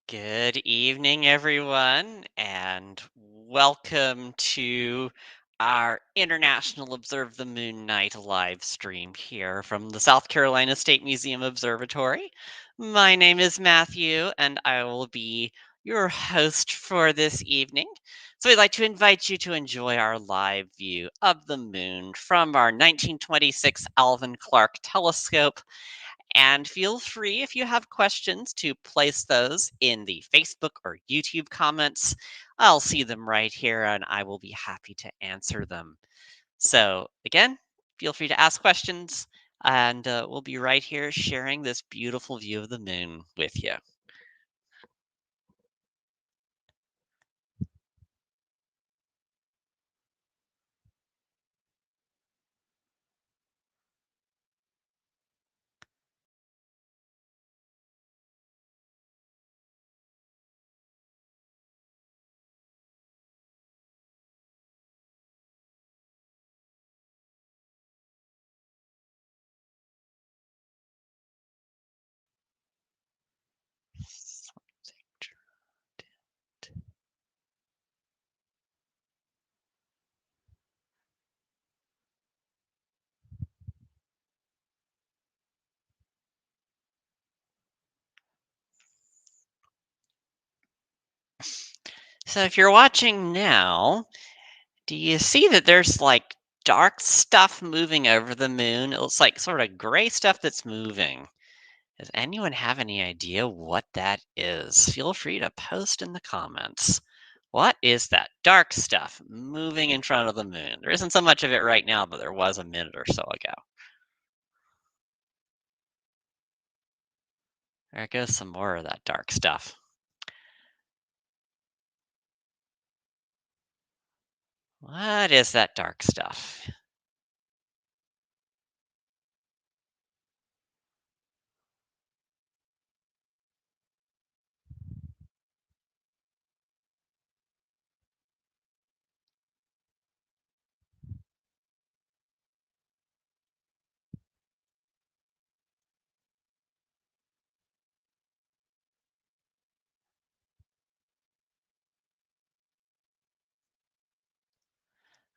Good evening, everyone, and welcome to our International Observe the Moon Night live stream here from the South Carolina State Museum Observatory. My name is Matthew, and I will be your host for this evening. So, we'd like to invite you to enjoy our live view of the moon from our 1926 Alvin Clark telescope, and feel free, if you have questions, to place those in the Facebook or YouTube comments. I'll see them right here and I will be happy to answer them. So, again, feel free to ask questions, and we'll be right here sharing this beautiful view of the moon with you. So, if you're watching now, do you see that there's like dark stuff moving over the moon? It looks like sort of gray stuff that's moving. Does anyone have any idea what that is? Feel free to post in the comments. What is that dark stuff moving in front of the moon? There isn't so much of it right now, but there was a minute or so ago. There goes some more of that dark stuff. What is that dark stuff?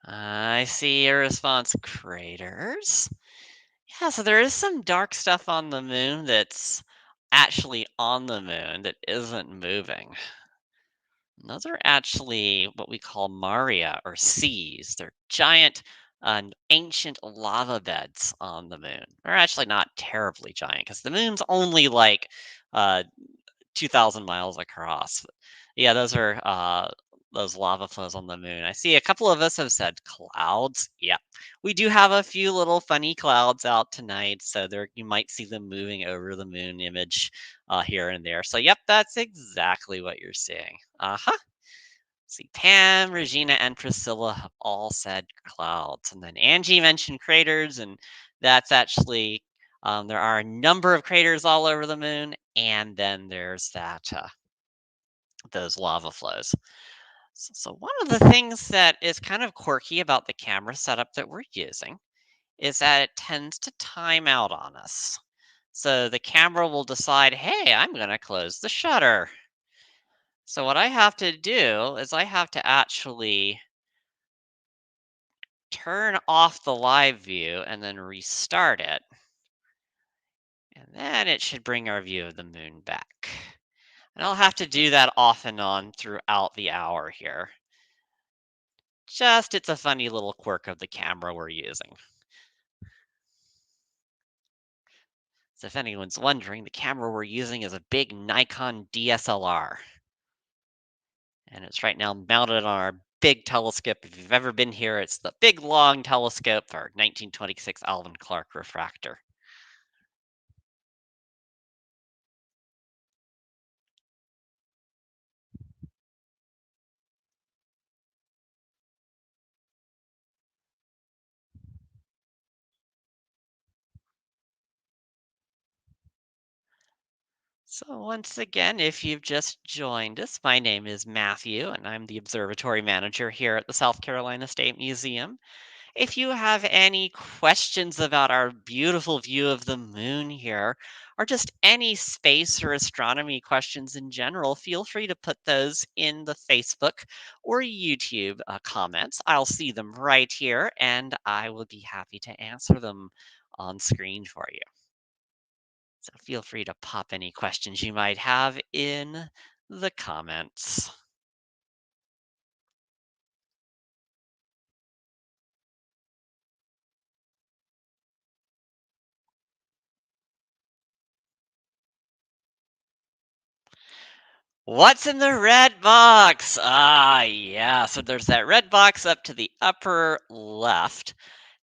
I see your response, craters. Yeah, so there is some dark stuff on the moon that's actually on the moon that isn't moving. And those are actually what we call maria or seas. They're giant, ancient lava beds on the moon. They're actually not terribly giant because the moon's only like uh, 2,000 miles across. Yeah, those are those lava flows on the moon. I see a couple of us have said clouds. Yeah, we do have a few little funny clouds out tonight, so there you might see them moving over the moon image here and there. So, yep, that's exactly what you're seeing. Uh huh. See, Pam, Regina, and Priscilla have all said clouds, and then Angie mentioned craters, and that's actually there are a number of craters all over the moon, and then there's that those lava flows. So one of the things that is kind of quirky about the camera setup that we're using is that it tends to time out on us. So the camera will decide, hey, I'm going to close the shutter. So what I have to do is I have to actually turn off the live view and then restart it. And then it should bring our view of the moon back. And I'll have to do that off and on throughout the hour here. Just it's a funny little quirk of the camera we're using. So if anyone's wondering, the camera we're using is a big Nikon DSLR. And it's right now mounted on our big telescope. If you've ever been here, it's the big long telescope for our 1926 Alvin Clark refractor. So, once again, if you've just joined us, my name is Matthew, and I'm the Observatory Manager here at the South Carolina State Museum. If you have any questions about our beautiful view of the moon here, or just any space or astronomy questions in general, feel free to put those in the Facebook or YouTube comments. I'll see them right here and I will be happy to answer them on screen for you. So feel free to pop any questions you might have in the comments. What's in the red box? Ah, yeah. So there's that red box up to the upper left.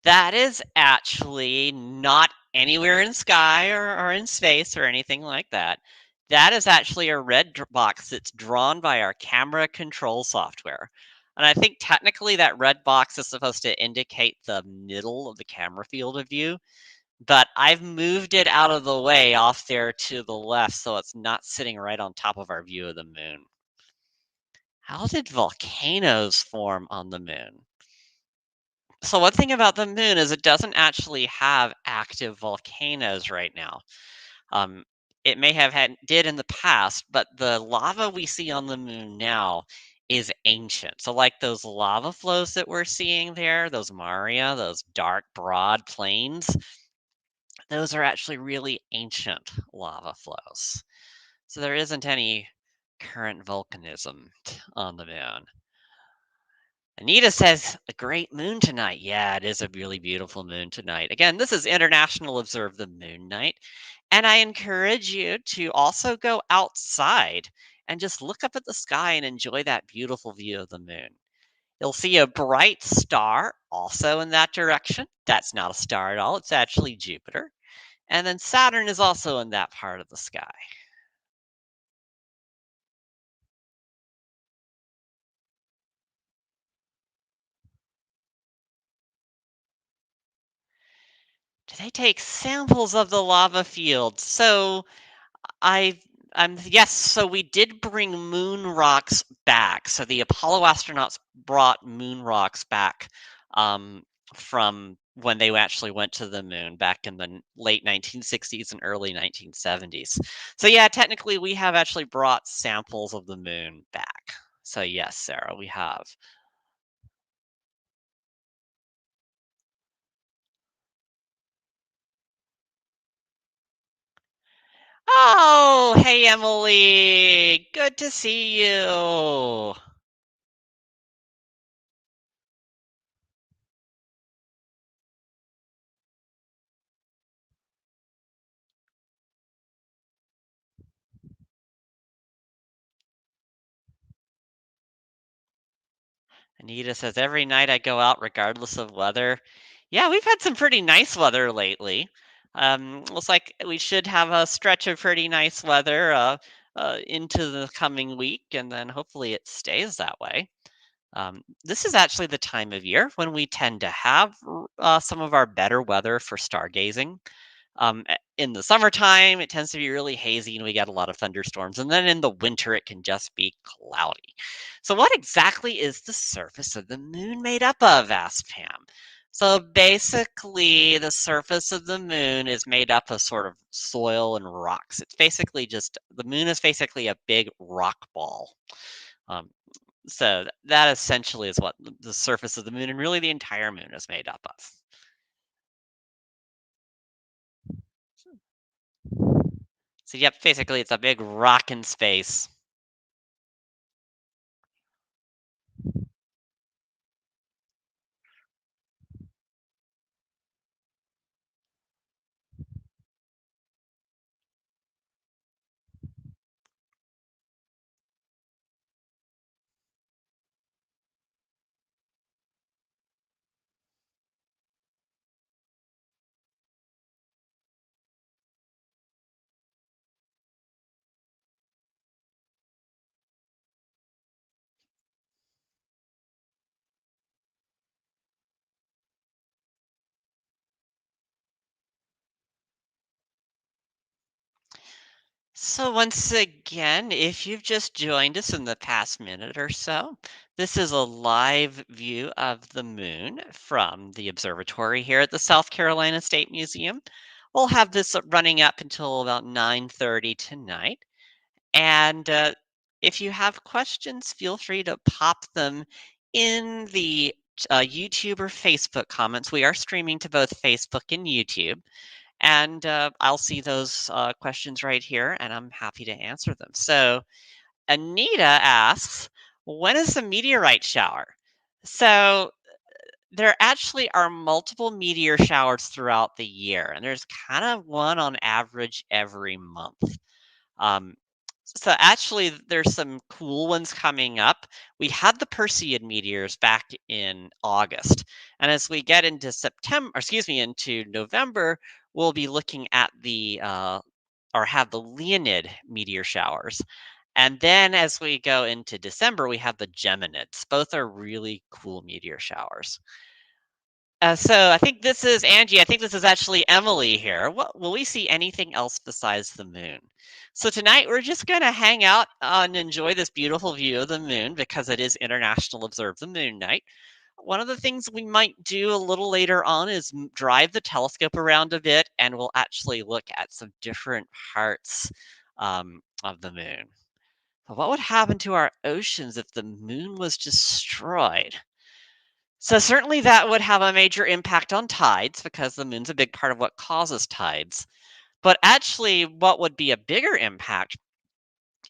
That is actually not anywhere in sky or in space or anything like that. That is actually a red box that's drawn by our camera control software. And I think technically that red box is supposed to indicate the middle of the camera field of view, but I've moved it out of the way off there to the left so it's not sitting right on top of our view of the moon. How did volcanoes form on the moon? So one thing about the moon is it doesn't actually have active volcanoes right now. Um, it may have did in the past, but the lava we see on the moon now is ancient. So like those lava flows that we're seeing there, those Maria, those dark broad plains, those are actually really ancient lava flows. So there isn't any current volcanism on the moon. Anita says, a great moon tonight. Yeah, it is a really beautiful moon tonight. Again, this is International Observe the Moon Night. And I encourage you to also go outside and just look up at the sky and enjoy that beautiful view of the moon. You'll see a bright star also in that direction. That's not a star at all, it's actually Jupiter. And then Saturn is also in that part of the sky. Do they take samples of the lava field? So I yes, so we did bring moon rocks back. So the Apollo astronauts brought moon rocks back um, from when they actually went to the moon back in the late 1960s and early 1970s. So yeah, technically we have actually brought samples of the moon back. So yes, Sarah, we have. Oh, hey Emily, good to see you. Anita says, every night I go out regardless of weather. Yeah, we've had some pretty nice weather lately. Looks like we should have a stretch of pretty nice weather into the coming week, and then hopefully it stays that way. This is actually the time of year when we tend to have some of our better weather for stargazing. In the summertime, it tends to be really hazy and we get a lot of thunderstorms. And then in the winter, it can just be cloudy. So, what exactly is the surface of the moon made up of? Asked Pam. So, basically, the surface of the moon is made up of sort of soil and rocks. It's basically just the moon is basically a big rock ball. Um, so, that essentially is what the surface of the moon and really the entire moon is made up of. So, yep, basically, it's a big rock in space. So, once again, if you've just joined us in the past minute or so, this is a live view of the moon from the observatory here at the South Carolina State Museum. We'll have this running up until about 9:30 tonight. And if you have questions, feel free to pop them in the YouTube or Facebook comments. We are streaming to both Facebook and YouTube. And I'll see those questions right here, and I'm happy to answer them. So, Anita asks, when is the meteorite shower? So, there actually are multiple meteor showers throughout the year, and there's kind of one on average every month. Um, so actually, there's some cool ones coming up. We had the Perseid meteors back in August, and as we get into September, excuse me, into November, we'll be looking at the or have the Leonid meteor showers. And then as we go into December, we have the Geminids. Both are really cool meteor showers. So I think this is Angie. I think this is actually Emily here. What, will we see anything else besides the moon? So tonight we're just going to hang out and enjoy this beautiful view of the moon because it is International Observe the Moon Night. One of the things we might do a little later on is drive the telescope around a bit, and we'll actually look at some different parts of the moon. But what would happen to our oceans if the moon was destroyed? So certainly that would have a major impact on tides because the moon's a big part of what causes tides. But actually, what would be a bigger impact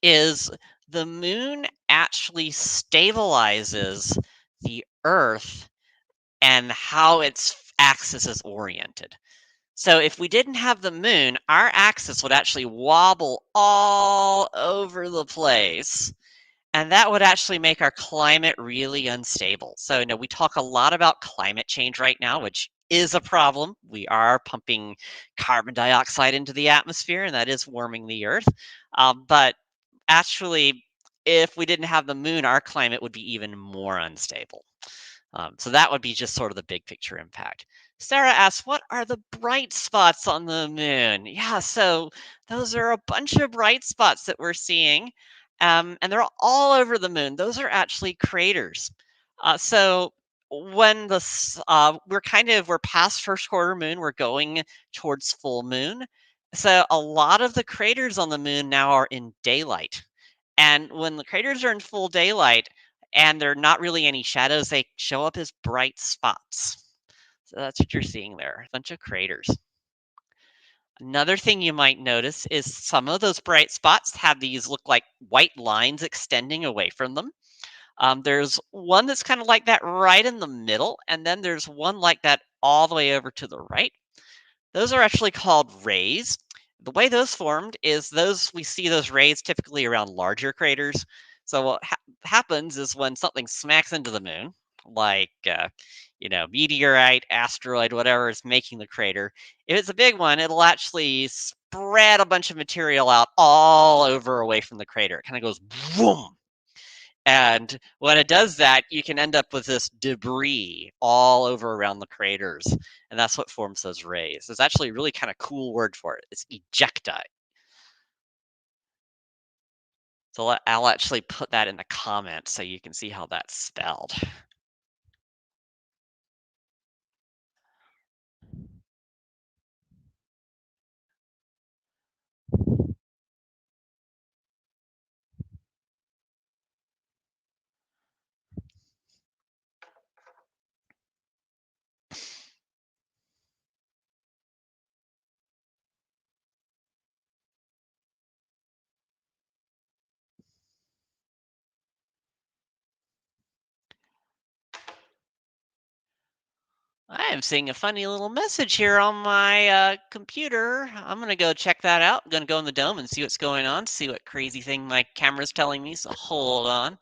is the moon actually stabilizes the Earth and how its axis is oriented. So if we didn't have the moon, our axis would actually wobble all over the place, and that would actually make our climate really unstable. So, we talk a lot about climate change right now, which is a problem. We are pumping carbon dioxide into the atmosphere, and that is warming the Earth. But actually, if we didn't have the moon, our climate would be even more unstable. So that would be just sort of the big picture impact. Sarah asks, what are the bright spots on the moon? Yeah, so those are a bunch of bright spots that we're seeing, and they're all over the moon. Those are actually craters. So when we're past first quarter moon, we're going towards full moon. So a lot of the craters on the moon now are in daylight. And when the craters are in full daylight and there are not really any shadows, they show up as bright spots. So that's what you're seeing there, a bunch of craters. Another thing you might notice is some of those bright spots have these look like white lines extending away from them. There's one that's kind of like that right in the middle, and then there's one like that all the way over to the right. Those are actually called rays. The way those formed is we see those rays typically around larger craters. So what happens is when something smacks into the moon, like meteorite, asteroid, whatever is making the crater, if it's a big one, it'll actually spread a bunch of material out all over away from the crater. It kind of goes boom. And when it does that, you can end up with this debris all over around the craters. And that's what forms those rays. There's actually a really kind of cool word for it. It's ejecta. So I'll actually put that in the comments so you can see how that's spelled. I am seeing a funny little message here on my computer. I'm going to go check that out. I'm going to go in the dome and see what's going on, see what crazy thing my camera's telling me. So hold on.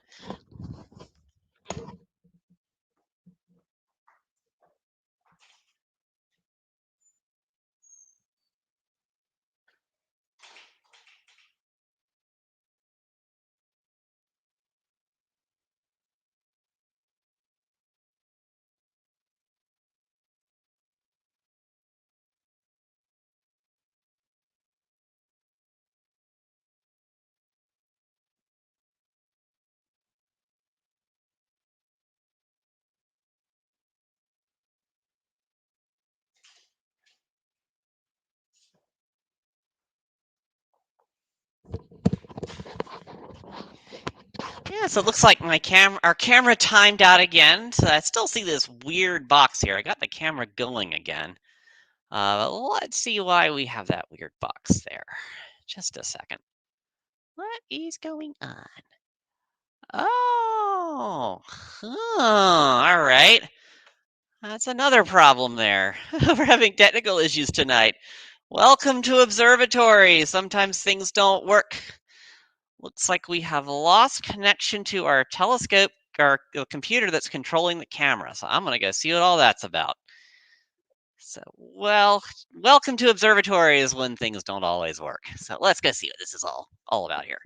Yeah, so it looks like our camera timed out again. So I still see this weird box here. I got the camera going again. Let's see why we have that weird box there. Just a second. What is going on? Oh, all right. That's another problem there. We're having technical issues tonight. Welcome to Observatory. Sometimes things don't work. Looks like we have lost connection to our telescope, our computer that's controlling the camera. So I'm going to go see what all that's about. So, well, welcome to Observatory is when things don't always work. So let's go see what this is all about here.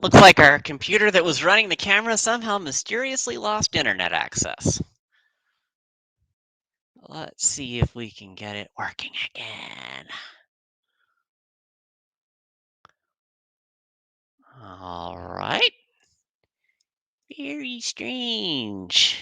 Looks like our computer that was running the camera somehow mysteriously lost internet access. Let's see if we can get it working again. All right. Very strange.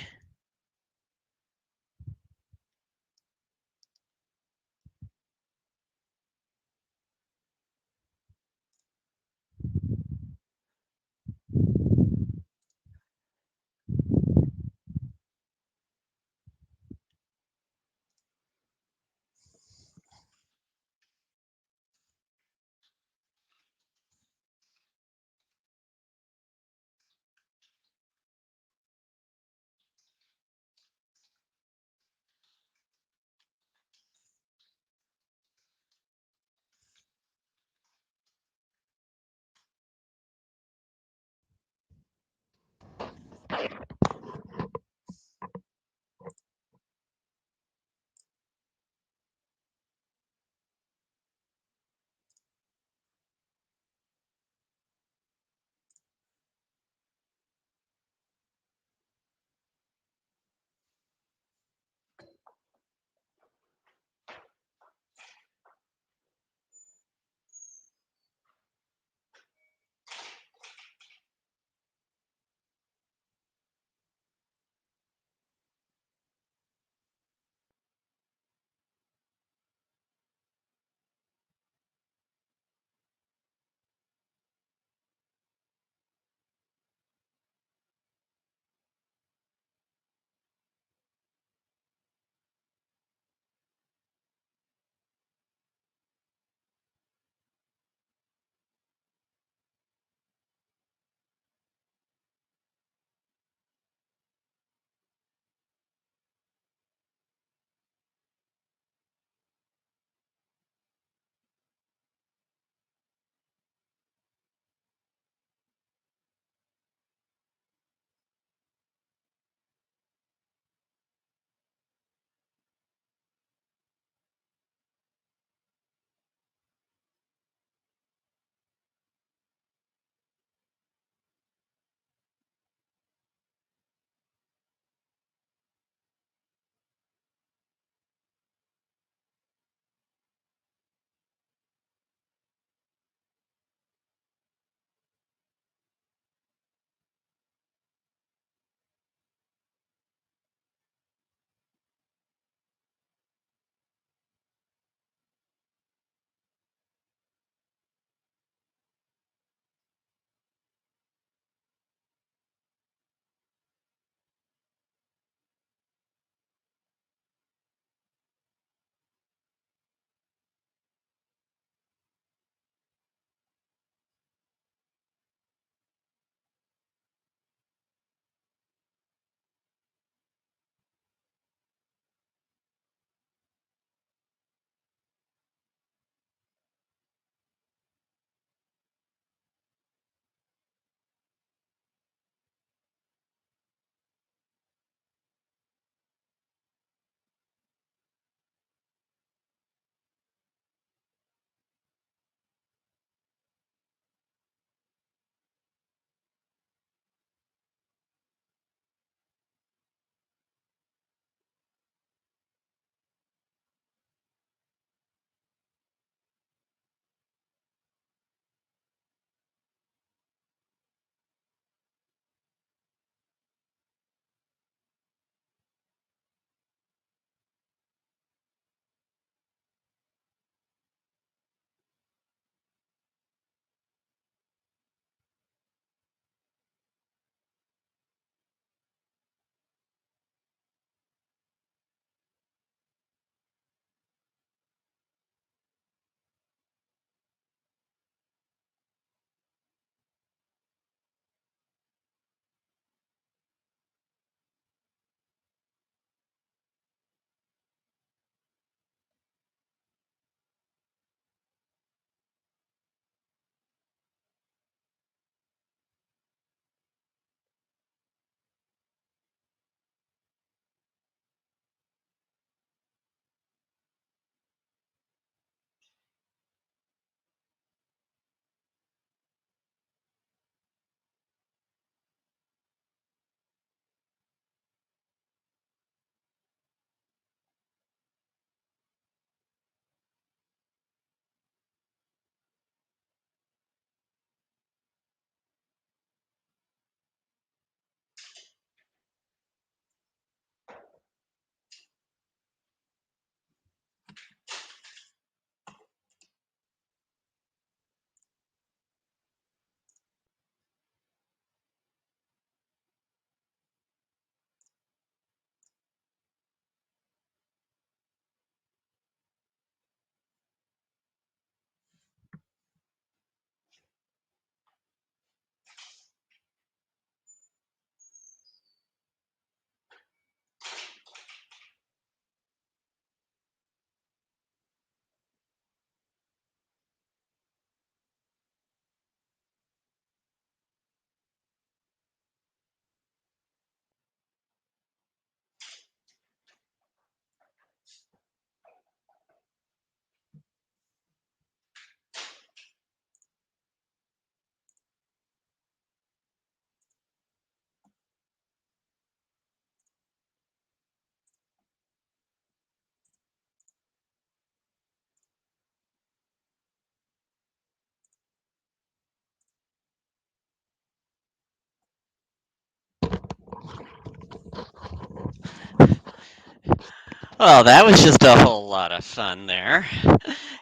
Well, that was just a whole lot of fun there.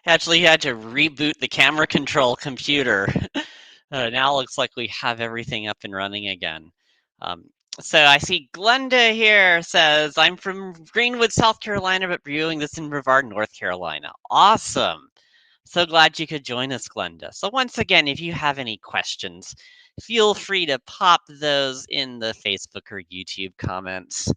Actually, had to reboot the camera control computer. Now it looks like we have everything up and running again. Um, so I see Glenda here says, I'm from Greenwood, South Carolina, but viewing this in Brevard, North Carolina. Awesome. So glad you could join us, Glenda. So once again, if you have any questions, feel free to pop those in the Facebook or YouTube comments.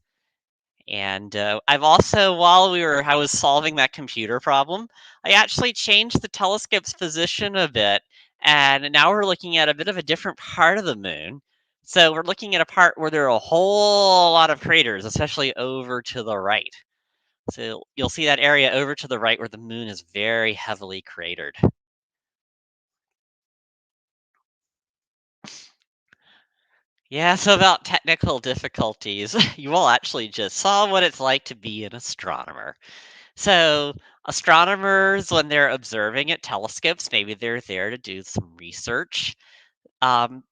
And I've also, while I was solving that computer problem, I actually changed the telescope's position a bit, and now we're looking at a bit of a different part of the moon. So we're looking at a part where there are a whole lot of craters, especially over to the right. So you'll see that area over to the right where the moon is very heavily cratered. Yeah, so about technical difficulties, you all actually just saw what it's like to be an astronomer. So, astronomers, when they're observing at telescopes, maybe they're there to do some research. Um,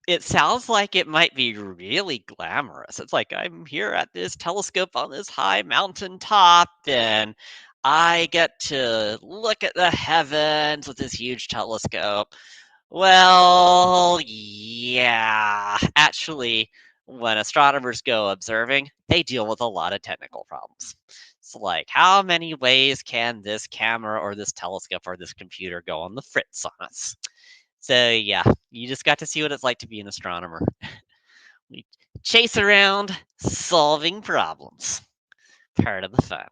it sounds like it might be really glamorous. It's like I'm here at this telescope on this high mountain top, and I get to look at the heavens with this huge telescope. Well, yeah. Actually, when astronomers go observing, they deal with a lot of technical problems. It's like, how many ways can this camera or this telescope or this computer go on the fritz on us? So, yeah, you just got to see what it's like to be an astronomer. We chase around solving problems. Part of the fun.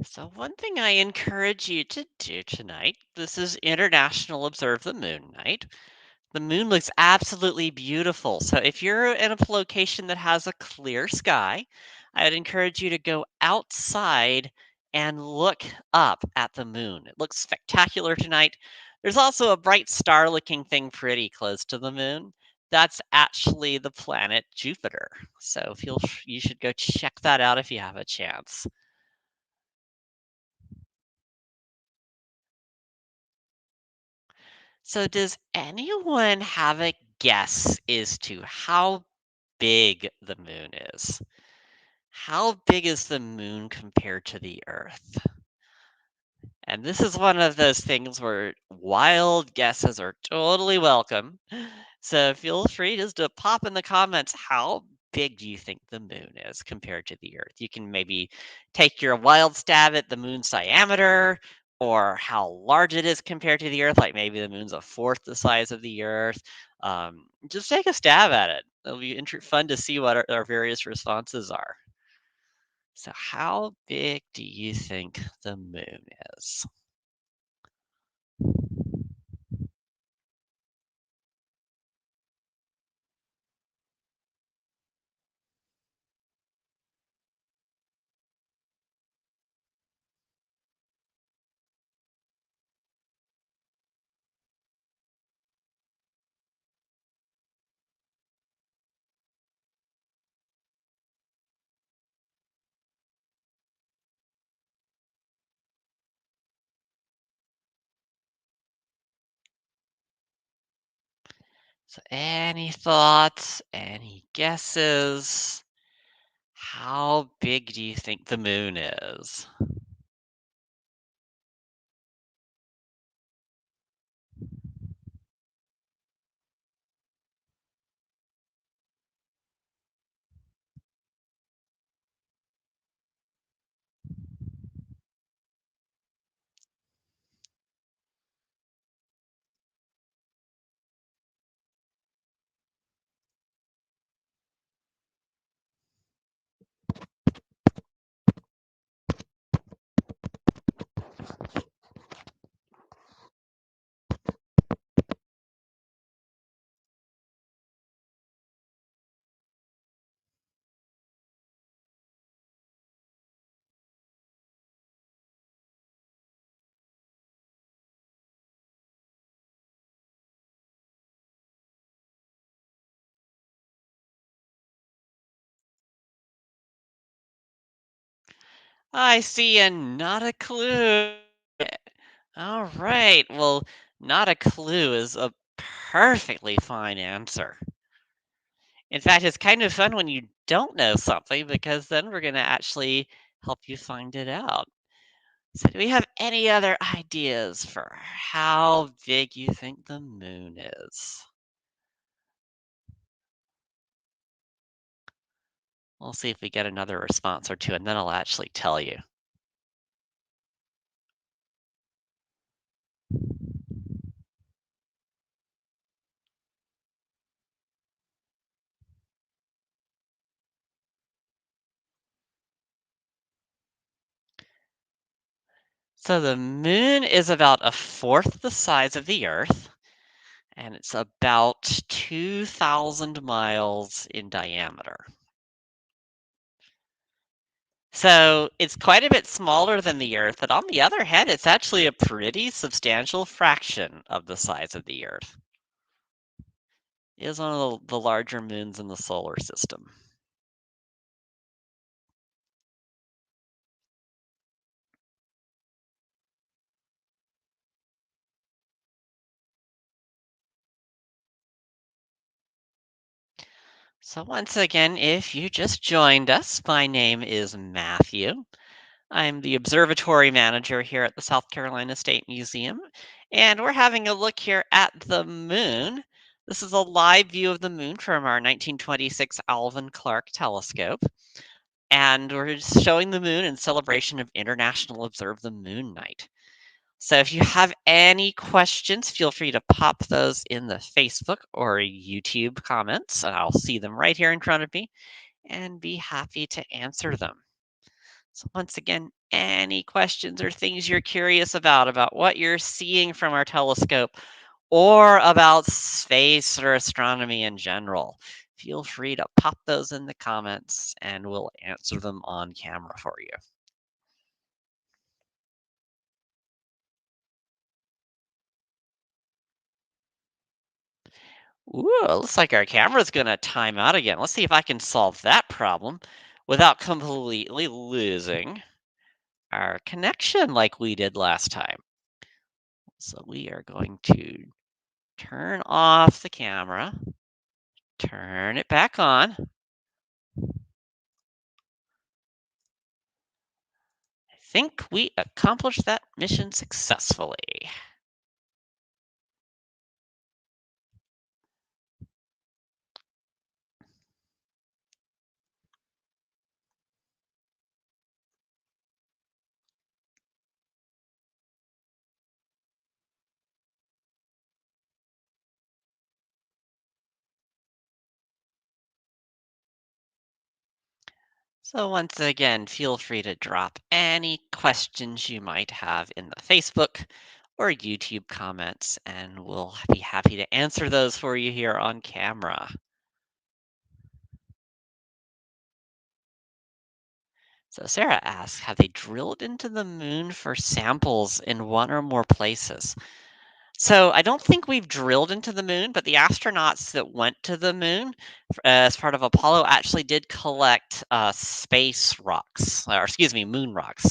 So, one thing I encourage you to do tonight, this is International Observe the Moon Night. The moon looks absolutely beautiful. So if you're in a location that has a clear sky, I'd encourage you to go outside and look up at the moon. It looks spectacular tonight. There's also a bright star looking thing pretty close to the moon. That's actually the planet Jupiter. So you should go check that out if you have a chance. So does anyone have a guess as to how big the moon is? How big is the moon compared to the Earth? And this is one of those things where wild guesses are totally welcome. So feel free just to pop in the comments how big do you think the moon is compared to the Earth? You can maybe take your wild stab at the moon's diameter or how large it is compared to the Earth, like maybe the moon's a fourth the size of the Earth. Just take a stab at it. It'll be fun to see what our various responses are. So how big do you think the moon is? So any thoughts, any guesses? How big do you think the moon is? I see, and not a clue. All right. Well, not a clue is a perfectly fine answer. In fact, it's kind of fun when you don't know something because then we're going to actually help you find it out. So, do we have any other ideas for how big you think the moon is? We'll see if we get another response or two, and then I'll actually tell you. So, the moon is about a fourth the size of the Earth, and it's about 2,000 miles in diameter. So it's quite a bit smaller than the Earth, but on the other hand, it's actually a pretty substantial fraction of the size of the Earth. It is one of the larger moons in the solar system. So once again, if you just joined us, my name is Matthew. I'm the Observatory Manager here at the South Carolina State Museum, and we're having a look here at the moon. This is a live view of the moon from our 1926 Alvin Clark telescope. And we're just showing the moon in celebration of International Observe the Moon Night. So if you have any questions, feel free to pop those in the Facebook or YouTube comments, and I'll see them right here in front of me and be happy to answer them. So once again, any questions or things you're curious about what you're seeing from our telescope or about space or astronomy in general, feel free to pop those in the comments and we'll answer them on camera for you. Ooh, it looks like our camera's gonna time out again. Let's see if I can solve that problem without completely losing our connection like we did last time. So we are going to turn off the camera, turn it back on. I think we accomplished that mission successfully. So once again, feel free to drop any questions you might have in the Facebook or YouTube comments, and we'll be happy to answer those for you here on camera. So Sarah asks, have they drilled into the moon for samples in one or more places? So I don't think we've drilled into the moon, but the astronauts that went to the moon as part of Apollo actually did collect space rocks, or excuse me, moon rocks,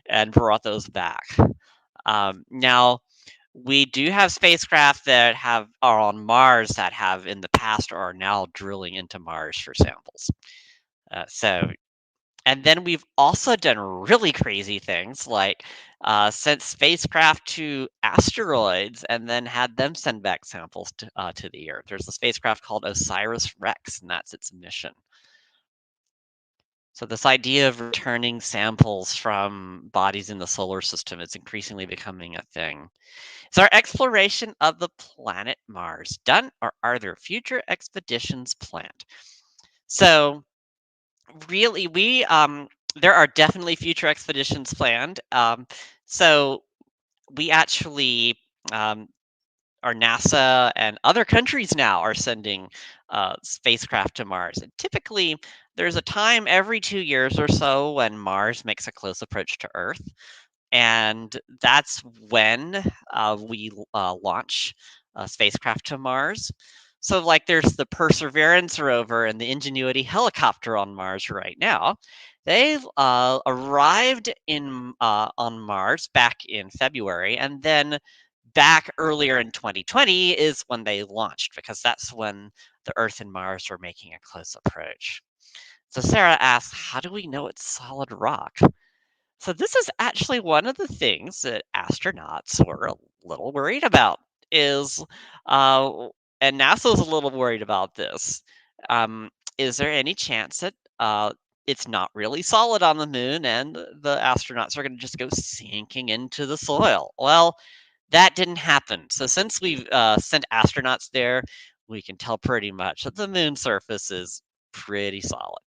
and brought those back. Now, we do have spacecraft that are on Mars that have in the past or are now drilling into Mars for samples. So and then we've also done really crazy things like sent spacecraft to asteroids and then had them send back samples to the Earth. There's a spacecraft called OSIRIS-REx, and that's its mission. So this idea of returning samples from bodies in the solar system is increasingly becoming a thing. Is our exploration of the planet Mars done, or are there future expeditions planned? So really, there are definitely future expeditions planned. So we actually, um, our NASA and other countries now are sending spacecraft to Mars. And typically, there's a time every 2 years or so when Mars makes a close approach to Earth. And that's when we launch a spacecraft to Mars. So, like, there's the Perseverance rover and the Ingenuity helicopter on Mars right now. They arrived on Mars back in February, and then back earlier in 2020 is when they launched because that's when the Earth and Mars were making a close approach. So Sarah asks, how do we know it's solid rock? So this is actually one of the things that astronauts were a little worried about is, uh, and NASA's a little worried about this. Um, is there any chance that it's not really solid on the moon and the astronauts are going to just go sinking into the soil? Well, that didn't happen. So since we've sent astronauts there, we can tell pretty much that the moon surface is pretty solid.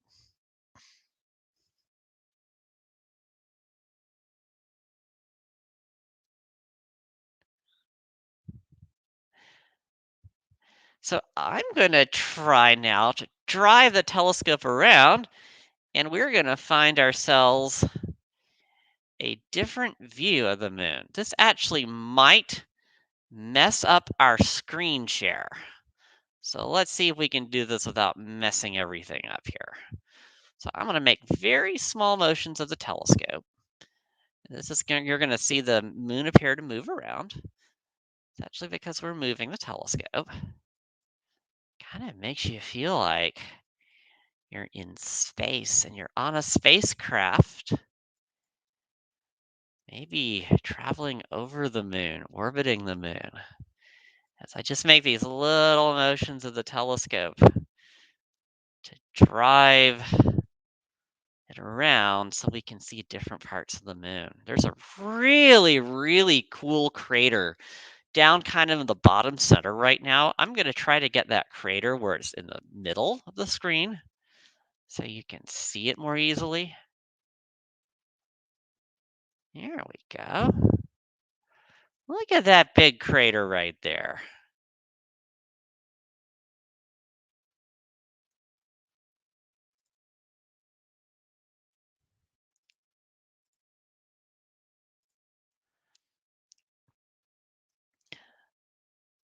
So I'm going to try now to drive the telescope around, and we're going to find ourselves a different view of the moon. This actually might mess up our screen share. So let's see if we can do this without messing everything up here. So I'm going to make very small motions of the telescope. You're going to see the moon appear to move around. It's actually because we're moving the telescope. Kind of makes you feel like you're in space and you're on a spacecraft, maybe traveling over the moon, orbiting the moon. As I just make these little motions of the telescope to drive it around so we can see different parts of the moon. There's a really, really cool crater down kind of in the bottom center right now. I'm going to try to get that crater where it's in the middle of the screen so you can see it more easily. Here we go. Look at that big crater right there.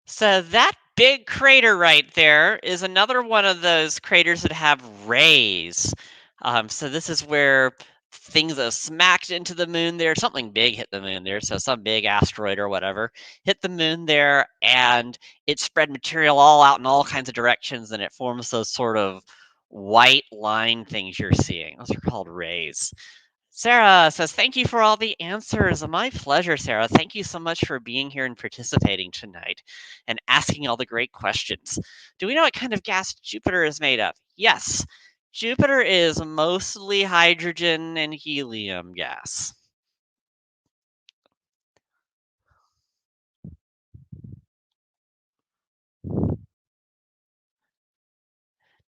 So that big crater right there is another one of those craters that have rays. So this is where things that smacked into the moon there, something big hit the moon there. So some big asteroid or whatever hit the moon there, and it spread material all out in all kinds of directions, and it forms those sort of white line things you're seeing. Those are called rays. Sarah says, thank you for all the answers. My pleasure, Sarah. Thank you so much for being here and participating tonight and asking all the great questions. Do we know what kind of gas Jupiter is made of? Yes, Jupiter is mostly hydrogen and helium gas.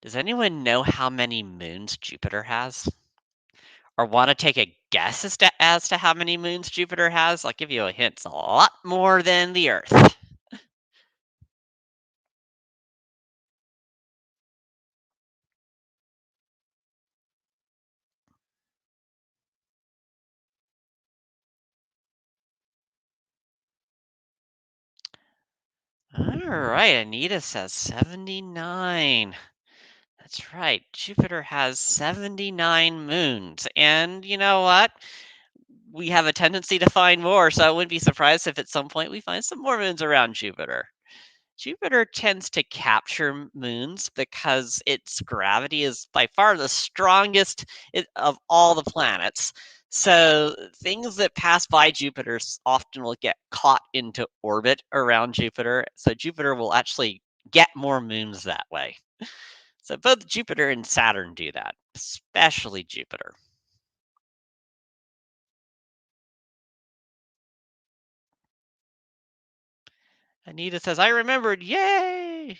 Does anyone know how many moons Jupiter has? Or want to take a guess as to how many moons Jupiter has? I'll give you a hint. It's a lot more than the Earth. All right, Anita says 79. That's right. Jupiter has 79 moons. And you know what? We have a tendency to find more, so I wouldn't be surprised if at some point we find some more moons around Jupiter. Jupiter tends to capture moons because its gravity is by far the strongest of all the planets. So things that pass by Jupiter often will get caught into orbit around Jupiter. So Jupiter will actually get more moons that way. So both Jupiter and Saturn do that, especially Jupiter. Anita says, I remembered. Yay!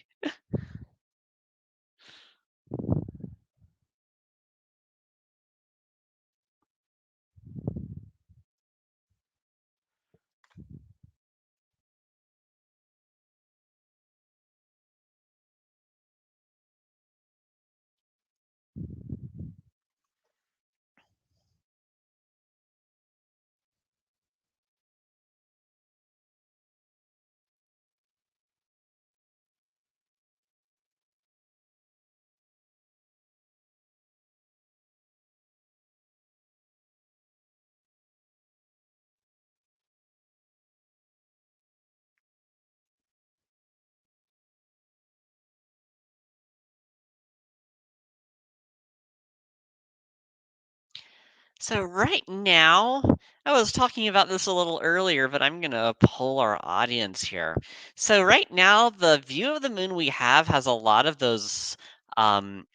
So right now, I was talking about this a little earlier, but I'm gonna poll our audience here. So right now, the view of the moon we have has a lot of those um,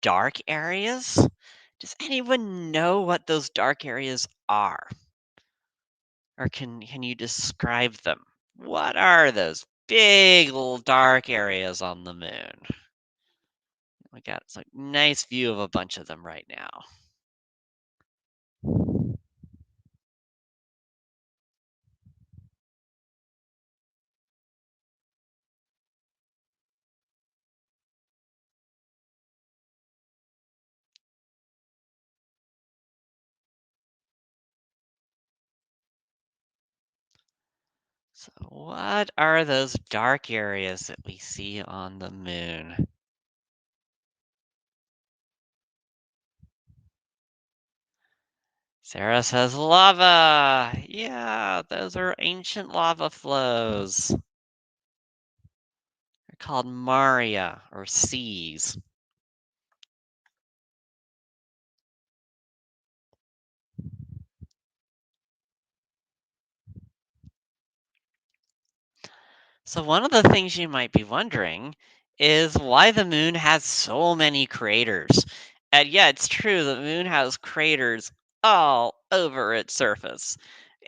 dark areas. Does anyone know what those dark areas are? Or can you describe them? What are those big little dark areas on the moon? We got a nice view of a bunch of them right now. So what are those dark areas that we see on the moon? Sarah says lava. Yeah, those are ancient lava flows. They're called maria or seas. So one of the things you might be wondering is why the moon has so many craters. And yeah, it's true, the moon has craters all over its surface.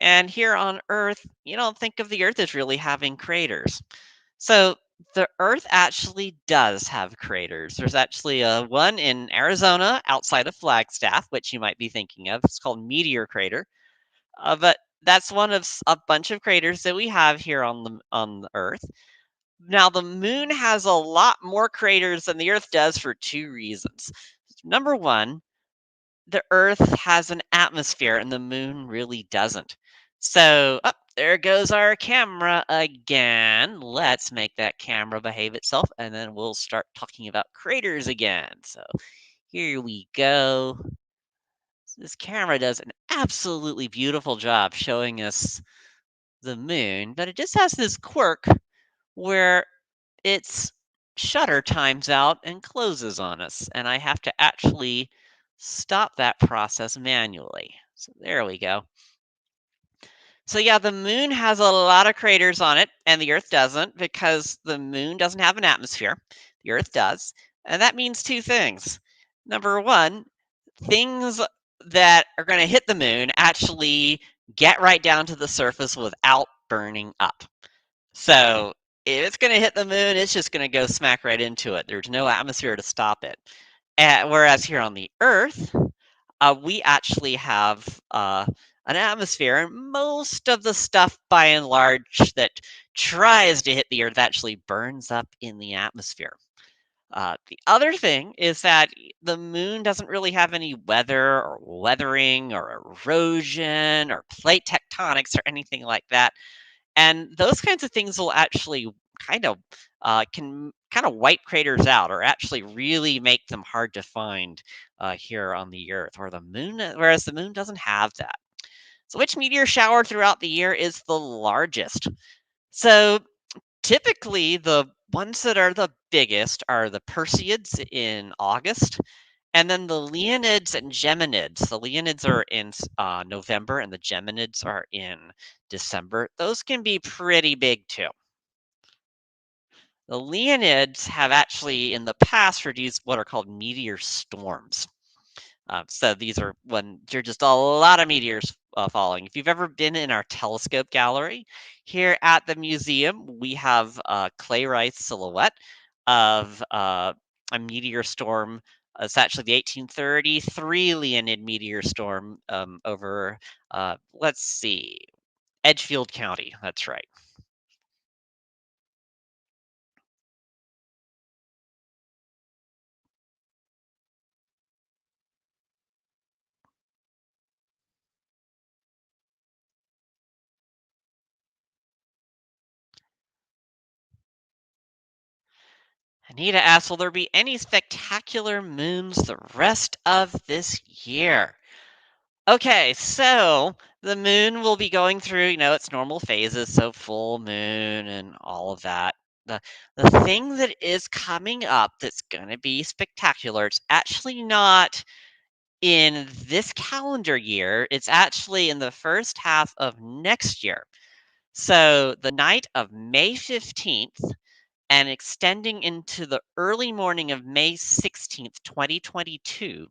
And here on Earth, you don't think of the Earth as really having craters. So the Earth actually does have craters. There's actually one in Arizona outside of Flagstaff, which you might be thinking of. It's called Meteor Crater. But that's one of a bunch of craters that we have here on the Earth. Now, the moon has a lot more craters than the Earth does for two reasons. Number one, the Earth has an atmosphere and the moon really doesn't. So, there goes our camera again. Let's make that camera behave itself and then we'll start talking about craters again. So, here we go. This camera does an absolutely beautiful job showing us the moon, but it just has this quirk where its shutter times out and closes on us, and I have to actually stop that process manually. So there we go. So yeah, the moon has a lot of craters on it, and the Earth doesn't because the moon doesn't have an atmosphere. The Earth does. And that means two things. Number one, things that are going to hit the moon actually get right down to the surface without burning up. So if it's going to hit the moon, it's just going to go smack right into it. There's no atmosphere to stop it. Whereas here on the Earth, we actually have an atmosphere, and most of the stuff, by and large, that tries to hit the Earth actually burns up in the atmosphere. The other thing is that the moon doesn't really have any weather or weathering or erosion or plate tectonics or anything like that. And those kinds of things will actually kind of can kind of wipe craters out or actually really make them hard to find here on the Earth, or the moon, whereas the moon doesn't have that. So, which meteor shower throughout the year is the largest? So, typically, the ones that are the biggest are the Perseids in August, and then the Leonids and Geminids. The Leonids are in November, and the Geminids are in December. Those can be pretty big too. The Leonids have actually, in the past, produced what are called meteor storms. So these are when there're just a lot of meteors falling. If you've ever been in our telescope gallery here at the museum, we have Clay Rice silhouette of a meteor storm. It's actually the 1833 Leonid meteor storm over, let's see, Edgefield County. That's right. Anita asks, will there be any spectacular moons the rest of this year? Okay, so the moon will be going through, its normal phases, so full moon and all of that. The thing that is coming up that's going to be spectacular, it's actually not In this calendar year, it's actually in the first half of next year. So the night of May 15th and extending into the early morning of May 16th, 2022,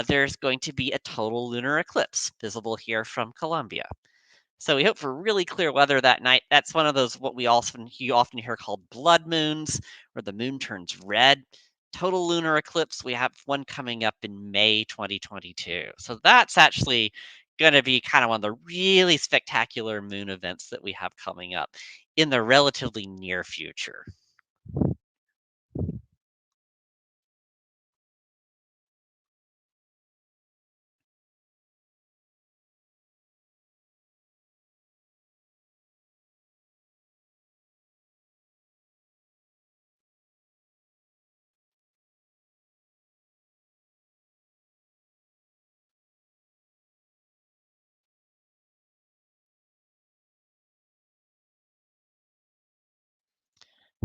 there's going to be a total lunar eclipse visible here from Colombia. So we hope for really clear weather that night. That's one of those what you often hear called blood moons, where the moon turns red. Total lunar eclipse. We have one coming up in May 2022. So that's actually going to be kind of one of the really spectacular moon events that we have coming up in the relatively near future.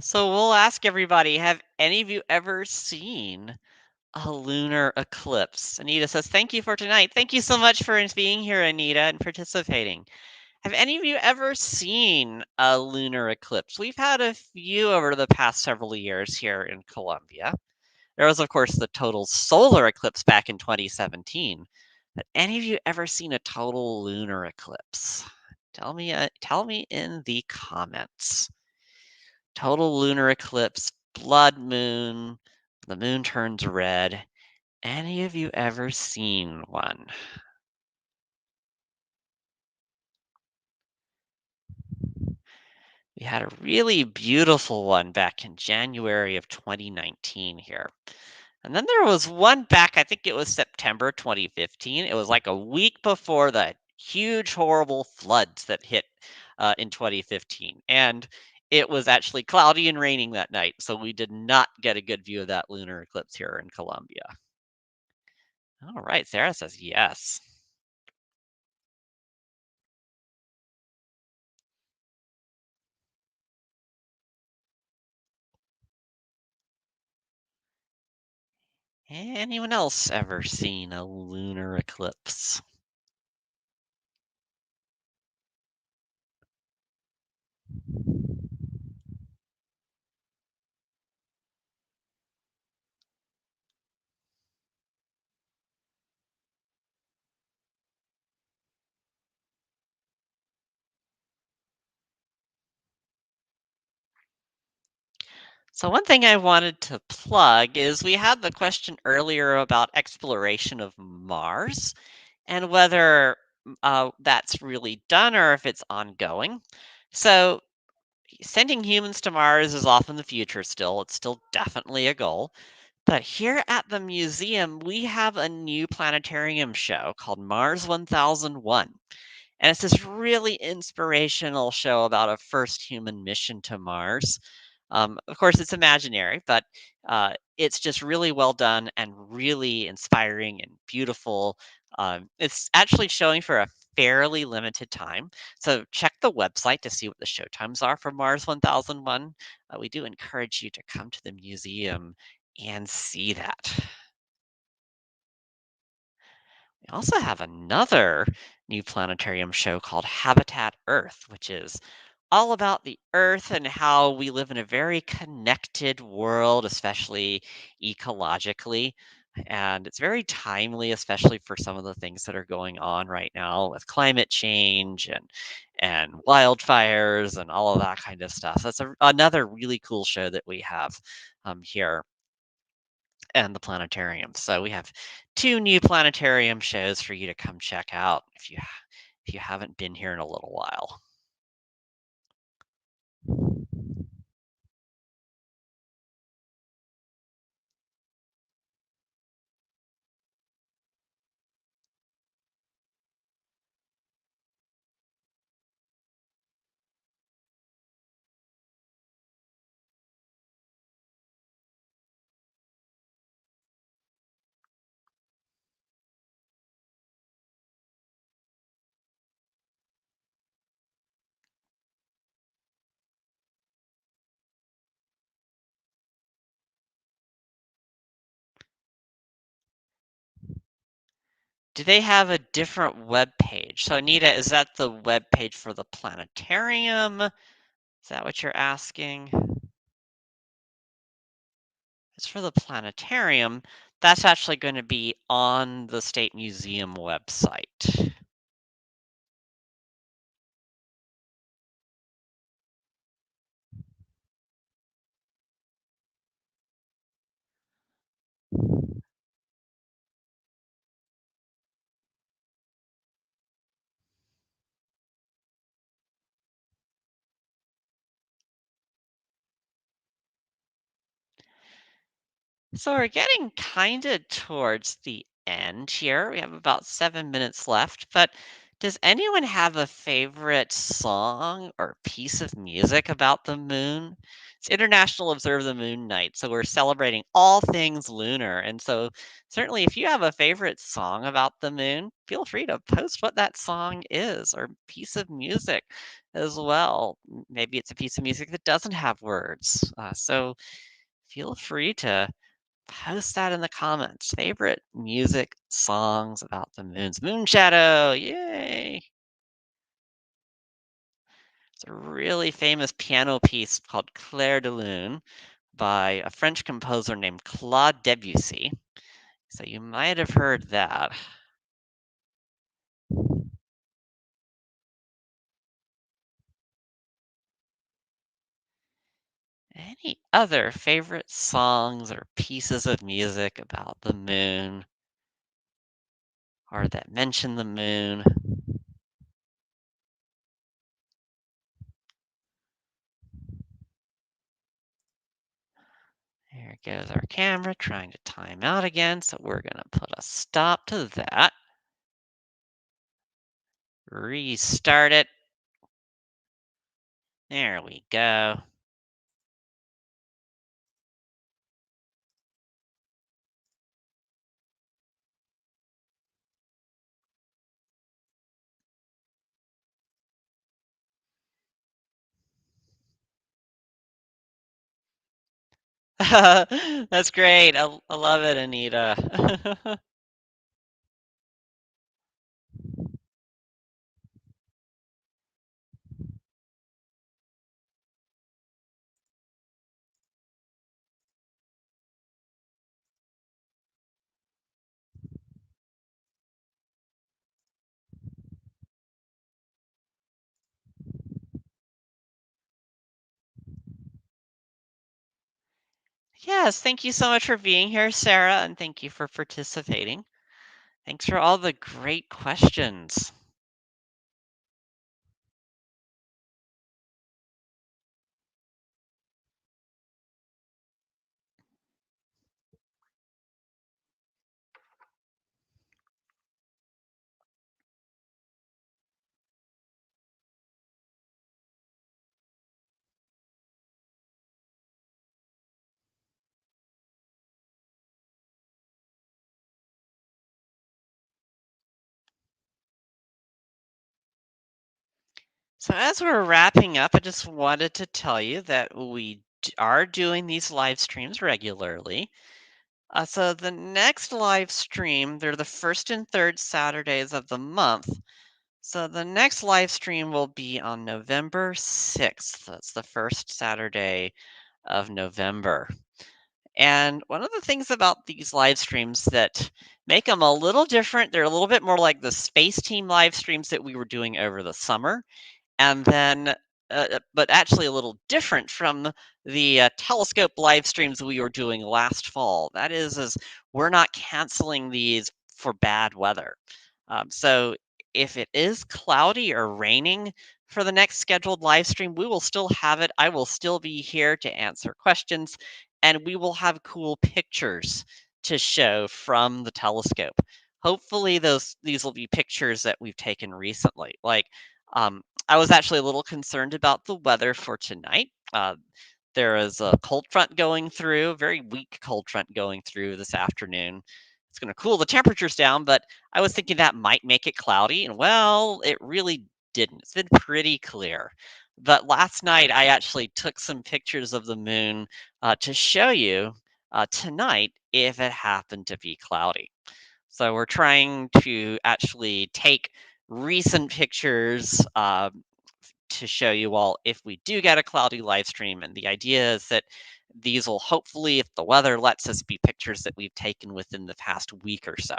So we'll ask everybody, have any of you ever seen a lunar eclipse? Anita says, thank you for tonight. Thank you so much for being here, Anita, and participating. Have any of you ever seen a lunar eclipse? We've had a few over the past several years here in Colombia. There was, of course, the total solar eclipse back in 2017. But any of you ever seen a total lunar eclipse? Tell me in the comments. Total lunar eclipse, blood moon, the moon turns red. Any of you ever seen one? We had a really beautiful one back in January of 2019 here. And then there was one back, I think it was September 2015. It was like a week before the huge, horrible floods that hit in 2015. And it was actually cloudy and raining that night. So we did not get a good view of that lunar eclipse here in Colombia. All right. Sarah says yes. Anyone else ever seen a lunar eclipse? So one thing I wanted to plug is we had the question earlier about exploration of Mars and whether that's really done or if it's ongoing. So sending humans to Mars is off in the future still. It's still definitely a goal. But here at the museum, we have a new planetarium show called Mars 1001. And it's this really inspirational show about a first human mission to Mars. Of course, it's imaginary, but it's just really well done and really inspiring and beautiful. It's actually showing for a fairly limited time. So check the website to see what the show times are for Mars 1001. We do encourage you to come to the museum and see that. We also have another new planetarium show called Habitat Earth, which is all about the Earth and how we live in a very connected world, especially ecologically. And it's very timely, especially for some of the things that are going on right now with climate change and wildfires and all of that kind of stuff. That's another really cool show that we have here and the planetarium. So we have two new planetarium shows for you to come check out if you haven't been here in a little while. Do they have a different web page? So, Anita, is that the web page for the planetarium? Is that what you're asking? It's for the planetarium. That's actually going to be on the State Museum website. So we're getting kind of towards the end here. We have about 7 minutes left, but does anyone have a favorite song or piece of music about the moon? It's International Observe the Moon Night, so we're celebrating all things lunar. And so, certainly, if you have a favorite song about the moon, feel free to post what that song is or piece of music as well. Maybe it's a piece of music that doesn't have words. So, feel free to post that in the comments. Favorite music songs about the moon's moon shadow. Yay! It's a really famous piano piece called Clair de Lune by a French composer named Claude Debussy. So you might have heard that. Any other favorite songs or pieces of music about the moon or that mention the moon? There goes our camera trying to time out again, so we're going to put a stop to that. Restart it. There we go. That's great. I love it, Anita. Yes, thank you so much for being here, Sarah, and thank you for participating. Thanks for all the great questions. So, as we're wrapping up, I just wanted to tell you that are doing these live streams regularly. So, the next live stream, they're the first and third Saturdays of the month. So the next live stream will be on November 6th. That's the first Saturday of November. And one of the things about these live streams that make them a little different, they're a little bit more like the Space Team live streams that we were doing over the summer. And then, but actually a little different from the telescope live streams we were doing last fall. That is we're not canceling these for bad weather. So if it is cloudy or raining for the next scheduled live stream, we will still have it. I will still be here to answer questions, and we will have cool pictures to show from the telescope. Hopefully, these will be pictures that we've taken recently. Like, I was actually a little concerned about the weather for tonight. There is a cold front going through, very weak cold front going through this afternoon. It's going to cool the temperatures down, but I was thinking that might make it cloudy, and well, it really didn't. It's been pretty clear. But last night, I actually took some pictures of the moon to show you tonight if it happened to be cloudy. So we're trying to actually take recent pictures to show you all if we do get a cloudy live stream. And the idea is that these will hopefully, if the weather lets us, be pictures that we've taken within the past week or so.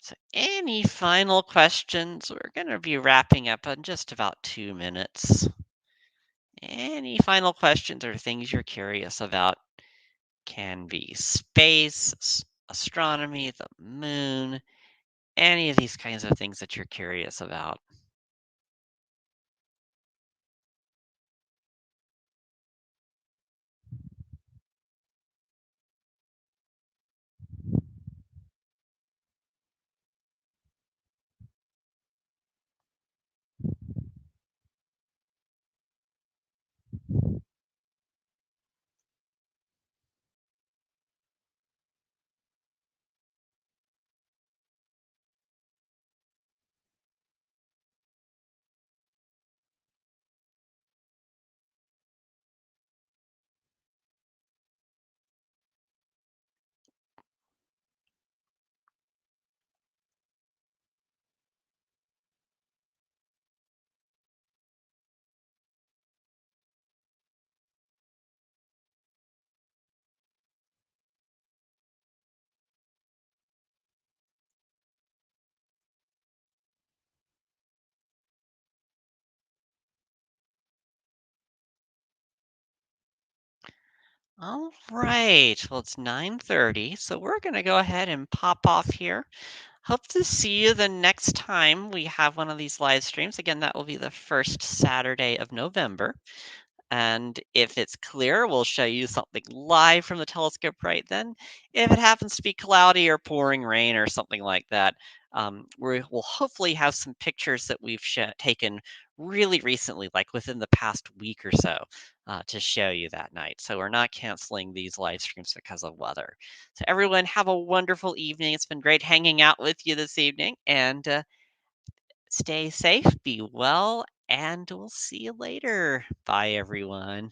So, any final questions? We're going to be wrapping up in just about 2 minutes. Any final questions or things you're curious about? Can be space, astronomy, the moon, any of these kinds of things that you're curious about. All right. Well, it's 9:30, so we're going to go ahead and pop off here. Hope to see you the next time we have one of these live streams. Again, that will be the first Saturday of November. And if it's clear, we'll show you something live from the telescope right then. If it happens to be cloudy or pouring rain or something like that, we'll hopefully have some pictures that we've taken really recently, like within the past week or so, to show you that night. So we're not canceling these live streams because of weather. So everyone, have a wonderful evening. It's been great hanging out with you this evening, and stay safe, be well, and we'll see you later. Bye, everyone.